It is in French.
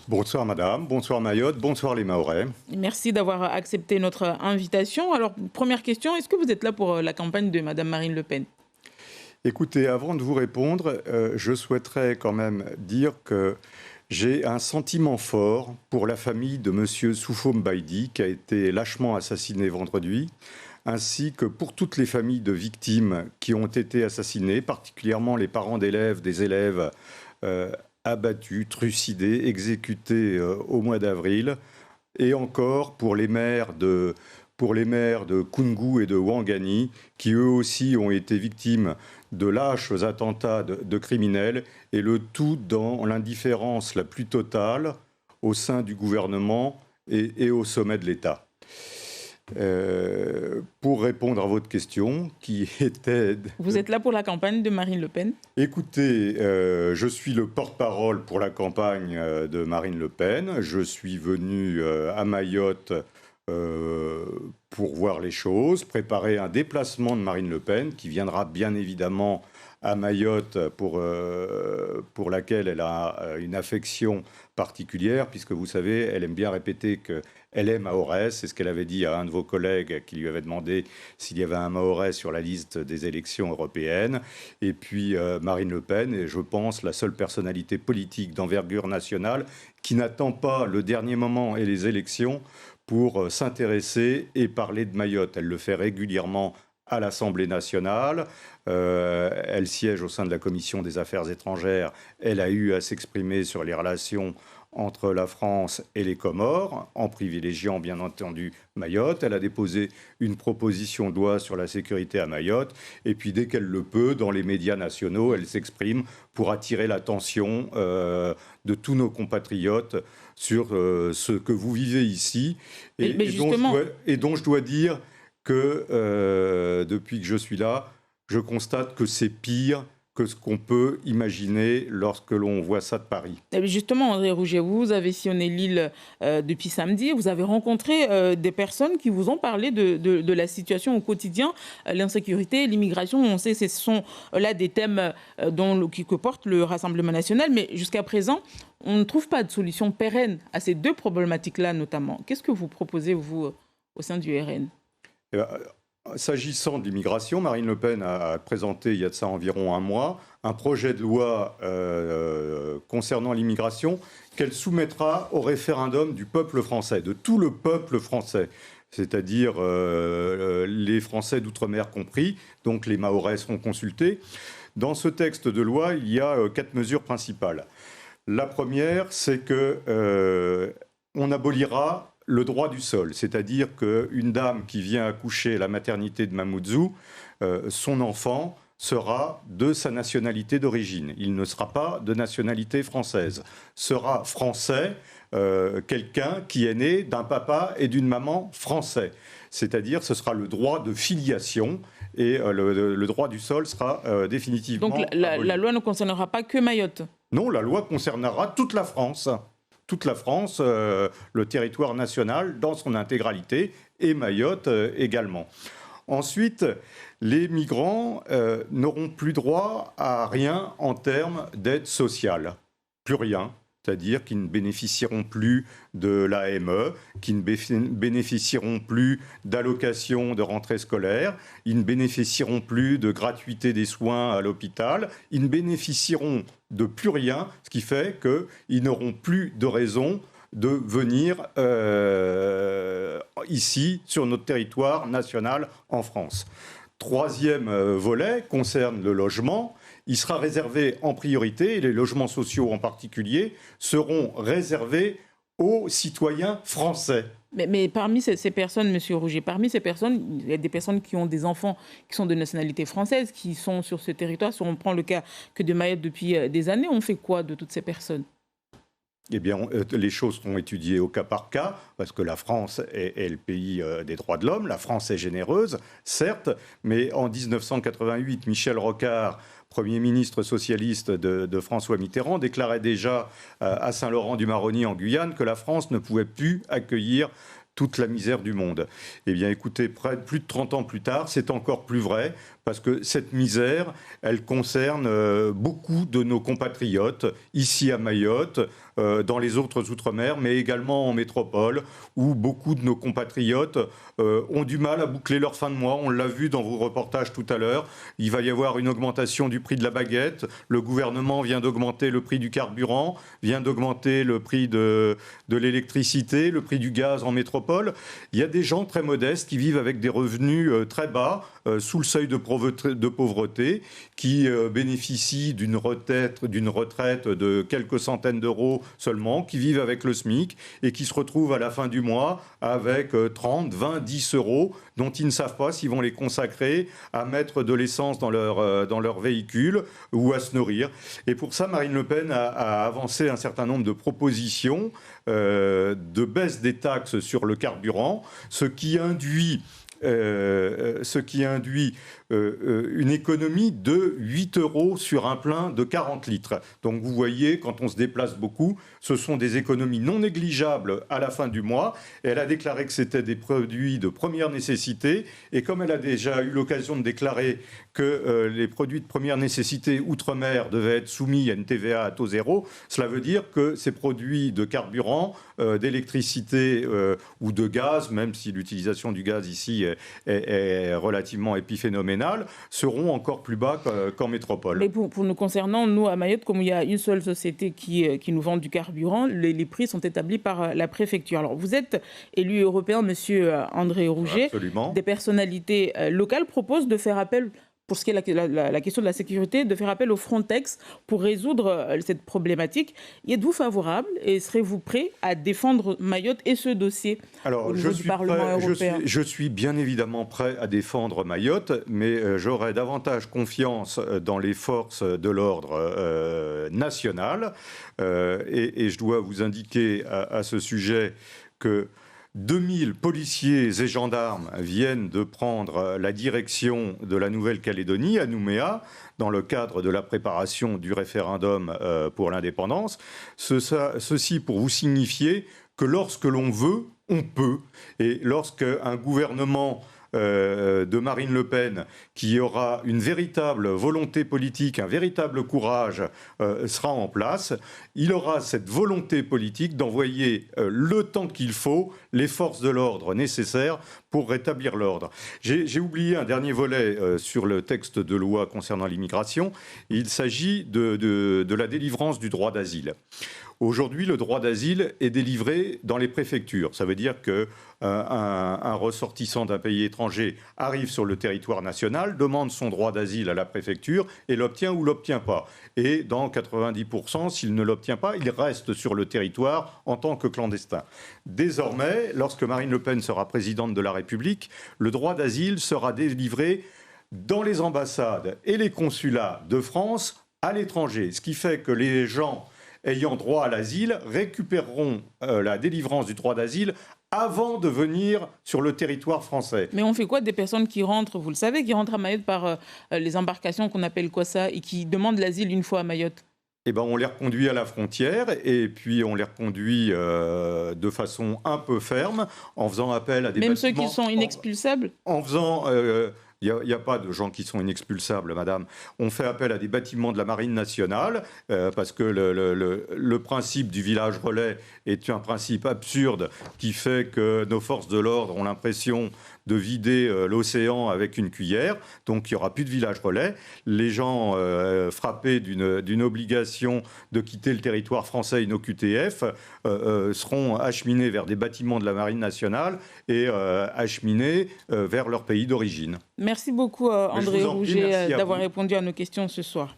Bonsoir madame, bonsoir Mayotte, bonsoir les Mahorais. Merci d'avoir accepté notre invitation. Alors, première question, est-ce que vous êtes là pour la campagne de Madame Marine Le Pen? Écoutez, avant de vous répondre, je souhaiterais quand même dire que j'ai un sentiment fort pour la famille de monsieur Soufou Mbaïdi qui a été lâchement assassiné vendredi, ainsi que pour toutes les familles de victimes qui ont été assassinées, particulièrement les parents d'élèves, des élèves abattus, trucidés, exécutés au mois d'avril, et encore pour les maires de Koungou et de Ouangani, qui eux aussi ont été victimes de lâches attentats de criminels, et le tout dans l'indifférence la plus totale au sein du gouvernement et au sommet de l'État. Pour répondre à votre question, qui était... Vous êtes là pour la campagne de Marine Le Pen? Écoutez, je suis le porte-parole pour la campagne de Marine Le Pen. Je suis venu à Mayotte pour voir les choses, préparer un déplacement de Marine Le Pen qui viendra bien évidemment à Mayotte pour laquelle elle a une affection particulière, puisque vous savez, elle aime bien répéter qu'elle est mahoraise. C'est ce qu'elle avait dit à un de vos collègues qui lui avait demandé s'il y avait un mahorais sur la liste des élections européennes. Et puis Marine Le Pen est, je pense, la seule personnalité politique d'envergure nationale qui n'attend pas le dernier moment et les élections pour s'intéresser et parler de Mayotte. Elle le fait régulièrement à l'Assemblée nationale. Elle siège au sein de la Commission des Affaires étrangères. Elle a eu à s'exprimer sur les relations entre la France et les Comores, en privilégiant bien entendu Mayotte. Elle a déposé une proposition de loi sur la sécurité à Mayotte. Et puis dès qu'elle le peut, dans les médias nationaux, elle s'exprime pour attirer l'attention de tous nos compatriotes sur ce que vous vivez ici. Mais justement... dont je dois dire que depuis que je suis là, je constate que c'est pire que ce qu'on peut imaginer lorsque l'on voit ça de Paris. Justement, André Rouget, vous avez sillonné l'île depuis samedi. Vous avez rencontré des personnes qui vous ont parlé de la situation au quotidien, l'insécurité, l'immigration. On sait que ce sont là des thèmes que porte le Rassemblement national. Mais jusqu'à présent, on ne trouve pas de solution pérenne à ces deux problématiques-là notamment. Qu'est-ce que vous proposez, vous, au sein du RN ? S'agissant de l'immigration, Marine Le Pen a présenté il y a de ça environ un mois un projet de loi concernant l'immigration qu'elle soumettra au référendum du peuple français, de tout le peuple français, c'est-à-dire les Français d'outre-mer compris, donc les Mahorais seront consultés. Dans ce texte de loi, il y a 4 mesures principales. La première, c'est qu'on abolira le droit du sol, c'est-à-dire qu'une dame qui vient accoucher à la maternité de Mamoudzou, son enfant sera de sa nationalité d'origine. Il ne sera pas de nationalité française. Sera français quelqu'un qui est né d'un papa et d'une maman français. C'est-à-dire ce sera le droit de filiation et le droit du sol sera définitivement... Donc la loi ne concernera pas que Mayotte? Non, la loi concernera toute la France. Toute la France, le territoire national dans son intégralité, et Mayotte également. Ensuite, les migrants n'auront plus droit à rien en termes d'aide sociale. Plus rien. C'est-à-dire qu'ils ne bénéficieront plus de l'AME, qu'ils ne bénéficieront plus d'allocations de rentrée scolaire, ils ne bénéficieront plus de gratuité des soins à l'hôpital, ils ne bénéficieront de plus rien, ce qui fait qu'ils n'auront plus de raison de venir ici, sur notre territoire national en France. Troisième volet concerne le logement. Il sera réservé en priorité, et les logements sociaux en particulier, seront réservés aux citoyens français. Mais parmi ces personnes, Monsieur Rouget, parmi ces personnes, il y a des personnes qui ont des enfants qui sont de nationalité française, qui sont sur ce territoire. Si on prend le cas que de Mayotte depuis des années, on fait quoi de toutes ces personnes ? Eh bien, les choses seront étudiées au cas par cas, parce que la France est le pays des droits de l'homme. La France est généreuse, certes, mais en 1988, Michel Rocard, Premier ministre socialiste de François Mitterrand, déclarait déjà à Saint-Laurent-du-Maroni en Guyane que la France ne pouvait plus accueillir toute la misère du monde. Eh bien, écoutez, plus de 30 ans plus tard, c'est encore plus vrai, parce que cette misère, elle concerne beaucoup de nos compatriotes, ici à Mayotte, dans les autres outre-mer, mais également en métropole, où beaucoup de nos compatriotes ont du mal à boucler leur fin de mois. On l'a vu dans vos reportages tout à l'heure. Il va y avoir une augmentation du prix de la baguette. Le gouvernement vient d'augmenter le prix du carburant, vient d'augmenter le prix de l'électricité, le prix du gaz en métropole. Il y a des gens très modestes qui vivent avec des revenus très bas, sous le seuil de pauvreté, qui bénéficient d'une retraite de quelques centaines d'euros seulement, qui vivent avec le SMIC et qui se retrouvent à la fin du mois avec 30, 20, 10 euros dont ils ne savent pas s'ils vont les consacrer à mettre de l'essence dans leur véhicule ou à se nourrir. Et pour ça, Marine Le Pen a avancé un certain nombre de propositions de baisse des taxes sur le carburant, ce qui induit une économie de 8 euros sur un plein de 40 litres. Donc vous voyez, quand on se déplace beaucoup, ce sont des économies non négligeables à la fin du mois. Et elle a déclaré que c'était des produits de première nécessité. Et comme elle a déjà eu l'occasion de déclarer que les produits de première nécessité outre-mer devaient être soumis à une TVA à taux zéro, cela veut dire que ces produits de carburant, d'électricité ou de gaz, même si l'utilisation du gaz ici est relativement épiphénoménale, seront encore plus bas qu'en métropole. Mais pour nous concernant, nous à Mayotte, comme il y a une seule société qui nous vend du carburant, les prix sont établis par la préfecture. Alors vous êtes élu européen, monsieur André Rouget. Absolument. Des personnalités locales proposent de faire appel, pour ce qui est la question de la sécurité, de faire appel au Frontex pour résoudre cette problématique. Y êtes-vous favorable et serez-vous prêt à défendre Mayotte et ce dossier au niveau du Parlement européen ? Je suis bien évidemment prêt à défendre Mayotte, mais j'aurais davantage confiance dans les forces de l'ordre national. Et je dois vous indiquer à ce sujet que 2000 policiers et gendarmes viennent de prendre la direction de la Nouvelle-Calédonie, à Nouméa, dans le cadre de la préparation du référendum pour l'indépendance. Ceci pour vous signifier que lorsque l'on veut, on peut. Et lorsqu'un gouvernement de Marine Le Pen, qui aura une véritable volonté politique, un véritable courage, sera en place, il aura cette volonté politique d'envoyer le temps qu'il faut, les forces de l'ordre nécessaires pour rétablir l'ordre. J'ai oublié un dernier volet sur le texte de loi concernant l'immigration. Il s'agit de la délivrance du droit d'asile. Aujourd'hui, le droit d'asile est délivré dans les préfectures. Ça veut dire qu'un ressortissant d'un pays étranger arrive sur le territoire national, demande son droit d'asile à la préfecture et l'obtient ou l'obtient pas. Et dans 90%, s'il ne l'obtient pas, il reste sur le territoire en tant que clandestin. Désormais, lorsque Marine Le Pen sera présidente de la République, le droit d'asile sera délivré dans les ambassades et les consulats de France à l'étranger. Ce qui fait que les gens ayant droit à l'asile récupéreront la délivrance du droit d'asile avant de venir sur le territoire français. Mais on fait quoi des personnes qui rentrent, vous le savez, qui rentrent à Mayotte par les embarcations qu'on appelle Kwassa et qui demandent l'asile une fois à Mayotte ? Eh ben, on les reconduit à la frontière et puis on les reconduit de façon un peu ferme en faisant appel à des Même bâtiments... ceux qui sont inexpulsables ? En faisant... Il n'y a pas de gens qui sont inexpulsables, madame. On fait appel à des bâtiments de la Marine nationale parce que le principe du village relais est un principe absurde qui fait que nos forces de l'ordre ont l'impression de vider l'océan avec une cuillère. Donc il n'y aura plus de village relais. Les gens frappés d'une obligation de quitter le territoire français, une OQTF, seront acheminés vers des bâtiments de la Marine nationale et acheminés vers leur pays d'origine. Merci beaucoup André Rouget d'avoir répondu à nos questions ce soir.